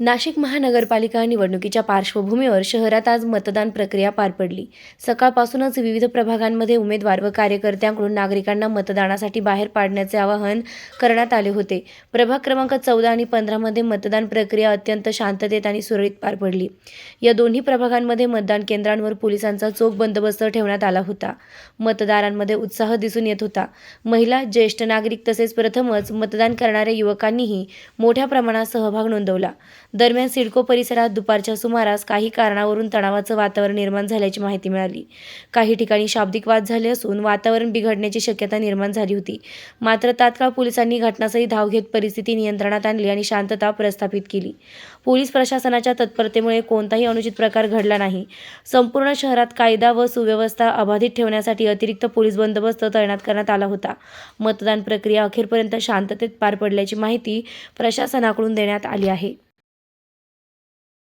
नाशिक महानगरपालिका निवडणुकीच्या पार्श्वभूमीवर शहरात आज मतदान प्रक्रिया पार पडली। सकाळपासूनच विविध प्रभागांमध्ये उमेदवार व कार्यकर्त्यांकडून नागरिकांना मतदानासाठी बाहेर पाडण्याचे आवाहन करण्यात आले होते। प्रभाग क्रमांक 14 आणि 15 मध्ये मतदान प्रक्रिया अत्यंत शांततेत आणि सुरळीत पार पडली। या दोन्ही प्रभागांमध्ये मतदान केंद्रांवर पोलिसांचा चोख बंदोबस्त ठेवण्यात आला होता। मतदारांमध्ये उत्साह दिसून येत होता। महिला, ज्येष्ठ नागरिक तसेच प्रथमच मतदान करणाऱ्या युवकांनीही मोठ्या प्रमाणात सहभाग नोंदवला। दरम्यान सिडको परिसरात दुपारच्या सुमारास काही कारणावरून तणावाचं वातावरण निर्माण झाल्याची माहिती मिळाली। काही ठिकाणी शाब्दिक वाद झाले असून वातावरण बिघडण्याची शक्यता निर्माण झाली होती। मात्र तात्काळ पोलिसांनी घटनास्थळी धाव घेत परिस्थिती नियंत्रणात आणली आणि शांतता प्रस्थापित केली। पोलीस प्रशासनाच्या तत्परतेमुळे कोणताही अनुचित प्रकार घडला नाही। संपूर्ण शहरात कायदा व सुव्यवस्था अबाधित ठेवण्यासाठी अतिरिक्त पोलीस बंदोबस्त तैनात करण्यात आला होता। मतदान प्रक्रिया अखेरपर्यंत शांततेत पार पडल्याची माहिती प्रशासनाकडून देण्यात आली आहे।